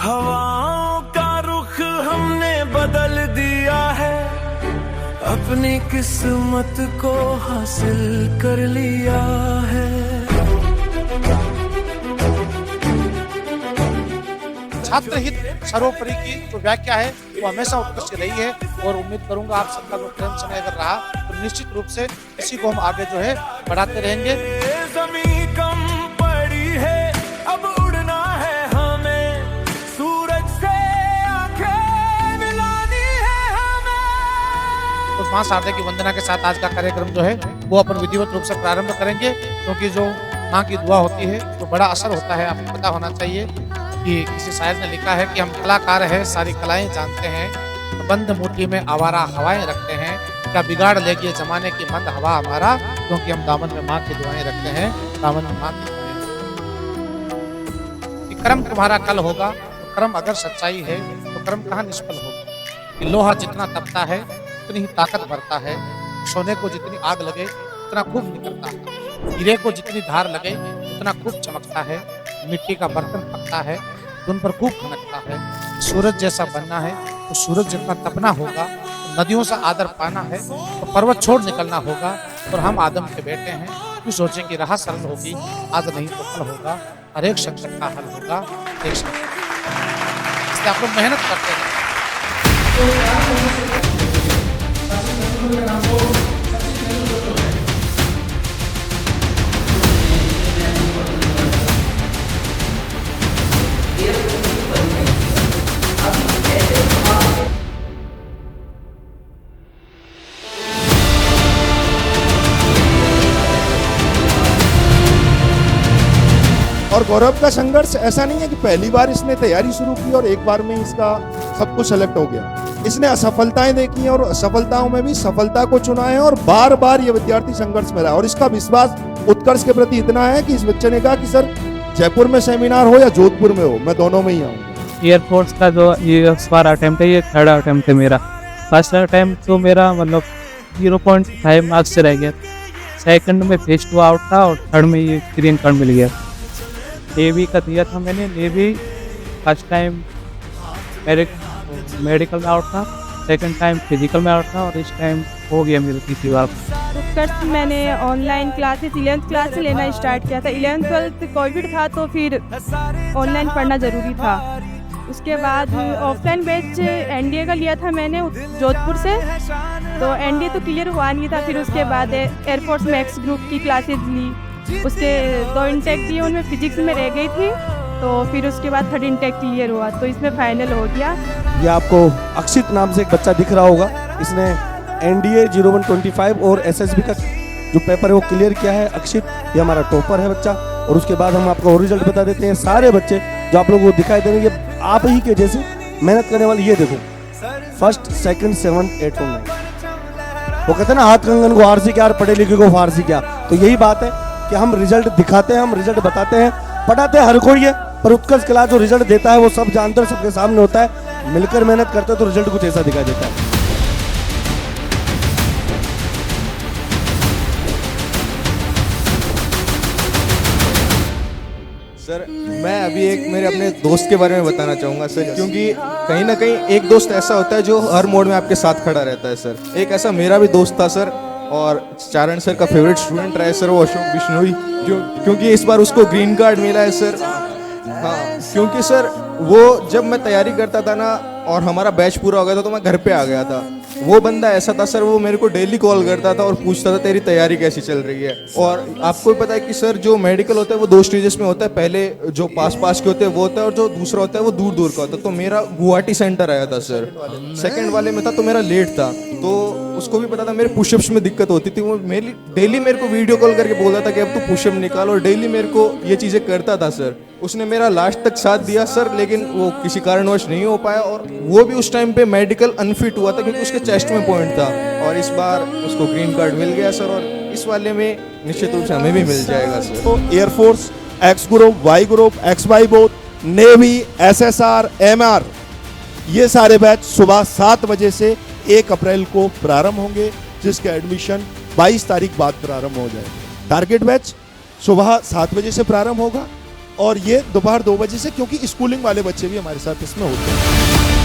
हवाओं का रुख हमने बदल दिया है, अपनी किस्मत को हासिल कर लिया है। छात्र हित सर्वोपरि की जो व्याख्या है वो हमेशा उत्कृष्ट रही है और उम्मीद करूंगा आप सबका जो प्रेम समय अगर रहा तो निश्चित रूप से इसी को हम आगे जो है बढ़ाते रहेंगे। ज़मीन कम पड़ी है, अब उड़ना है हमें, सूरज से आंखें मिलानी है हमें। तो मां शारदा की वंदना के साथ आज का कार्यक्रम जो है वो अपन विधिवत रूप से प्रारंभ करेंगे, क्योंकि जो मां की दुआ होती है तो बड़ा असर होता है। आपको पता होना चाहिए कि किसी शायर ने लिखा है कि हम कलाकार हैं, सारी कलाएं जानते हैं, बंद मुट्ठी में आवारा हवाएं रखते हैं, क्या बिगाड़ लेगी जमाने की मंद हवा हमारा, क्योंकि हम दामन में माँ की दुआएं रखते हैं, दामन में माँ की दुआएं। कर्म तुम्हारा कल होगा, तो कर्म अगर सच्चाई है तो कर्म कहाँ निष्फल होगा। कि लोहा जितना तपता है उतनी ही ताकत भरता है, सोने को जितनी आग लगे उतना खूब निकलता है, हीरे को जितनी धार लगे उतना खूब चमकता है, मिट्टी का बर्तन पकता है तो उन पर खूब खनकता है। सूरज जैसा बनना है तो सूरज जितना तपना होगा, तो नदियों से आदर पाना है तो पर्वत छोड़ निकलना होगा। और हम आदम के बेटे हैं, क्यों सोचें कि राह सरल होगी, आज नहीं तो कल होगा, हर एक संकट का हल होगा एक संकट। इसलिए आप लोग मेहनत करते हैं। और गौरव का संघर्ष ऐसा नहीं है कि पहली बार इसने तैयारी शुरू की और एक बार में इसका सब कुछ सेलेक्ट हो गया। इसने असफलताएं देखी और असफलताओं में भी सफलता को चुना है और बार बार ये विद्यार्थी संघर्ष में रहा और इसका विश्वास उत्कर्ष के प्रति इतना है कि इस बच्चे ने कहा कि सर जयपुर में सेमिनार हो या जोधपुर में हो, मैं दोनों में ही आऊंगा। एयरफोर्स का जो ये इस बार अटेम्प्ट है, ये थर्ड अटेम्प्ट है मेरा। फर्स्ट अटेम्प्ट तो मेरा मतलब 0.5 मार्क्स से रह गया, सेकंड में फेज 2 आउट था और थर्ड में ये ग्रीन कार्ड मिल गया। नेवी का दिया था मैंने, नेवी फर्स्ट टाइम मेडिकल में आउट था, सेकंड टाइम फिजिकल में आउट था और इस टाइम हो गया मेरे तीसरी बार। उत्कर्ष मैंने ऑनलाइन क्लासेस 11th क्लास से लेना स्टार्ट किया था। 11th 12th कोविड था तो फिर ऑनलाइन पढ़ना ज़रूरी था। उसके बाद ऑफलाइन बैच एनडीए का लिया था मैंने जोधपुर से, तो एनडीए तो क्लियर हुआ नहीं था। फिर उसके बाद एयरफोर्स मैक्स ग्रुप की क्लासेस ली, उसके 2 इंटेक दिए, उनमें फिजिक्स में रह गई थी, तो फिर उसके बाद 3rd इंटेक क्लियर हुआ तो इसमें फाइनल हो गया। ये आपको अक्षित नाम से एक बच्चा दिख रहा होगा, इसने एनडीए 0125 और एसएसबी का जो पेपर है वो क्लियर किया है। अक्षित ये हमारा टॉपर है बच्चा। और उसके बाद हम आपको और रिजल्ट बता देते हैं। सारे बच्चे जो आप लोगों को दिखाई दे रहे हैं ये आप ही के जैसे मेहनत करने वाले, ये देखो 1st 2nd 7th 8th और 9th। वो कहते हैं ना हाथ कंगन को हार सी क्या, पढ़े लिखे को फारसी क्या, तो यही बात है कि हम रिजल्ट दिखाते हैं, हम रिजल्ट बताते हैं, पढ़ाते हैं हर कोई है, पर उत्कर्ष क्लास जो रिजल्ट देता है वो सब जानते हैं, सबके सामने होता है। मिलकर मेहनत करते हैं तो रिजल्ट कुछ ऐसा दिखाई देता है। सर मैं अभी एक मेरे अपने दोस्त के बारे में बताना चाहूँगा सर, क्योंकि कहीं ना कहीं एक दोस्त ऐसा होता है जो हर मोड में आपके साथ खड़ा रहता है सर। एक ऐसा मेरा भी दोस्त था सर, और चारण सर का फेवरेट स्टूडेंट रहा है सर वो अशोक बिश्नोई, क्योंकि इस बार उसको ग्रीन कार्ड मिला है सर। हाँ, क्योंकि सर वो जब मैं तैयारी करता था ना और हमारा बैच पूरा हो गया था तो मैं घर पे आ गया था। वो बंदा ऐसा था सर, वो मेरे को डेली कॉल करता था और पूछता था तेरी तैयारी कैसी चल रही है। और आपको भी पता है कि सर जो मेडिकल होता है वो 2 स्टेजेस में होता है, पहले जो पास के होते हैं वो होता है और जो दूसरा होता है वो दूर का होता है। तो मेरा गुवाहाटी सेंटर आया था सर, सेकंड वाले में था तो मेरा लेट था, तो उसको भी पता था मेरे पुशअप्स में दिक्कत होती थी। वो डेली मेरे को वीडियो कॉल करके बोलता था कि अब तू पुशअप निकाल, और डेली मेरे को ये चीज़ें करता था सर। उसने मेरा लास्ट तक साथ दिया सर, लेकिन वो किसी कारणवश नहीं हो पाया और वो भी उस टाइम पे मेडिकल अनफिट हुआ था क्योंकि उसके चेस्ट में पॉइंट था। और इस बार उसको ग्रीन कार्ड मिल गया सर, और इस वाले में निश्चित रूप से हमें भी मिल जाएगा सर। तो air force X group, Y group, XY both, navy, SSR, MR, ये सारे बैच सुबह 7 बजे से 1 अप्रैल को प्रारंभ होंगे, जिसका एडमिशन 22 तारीख बाद प्रारंभ हो जाएगा। टारगेट बैच सुबह 7 बजे से प्रारंभ होगा और ये दोपहर 2 बजे से, क्योंकि स्कूलिंग वाले बच्चे भी हमारे साथ इसमें होते हैं।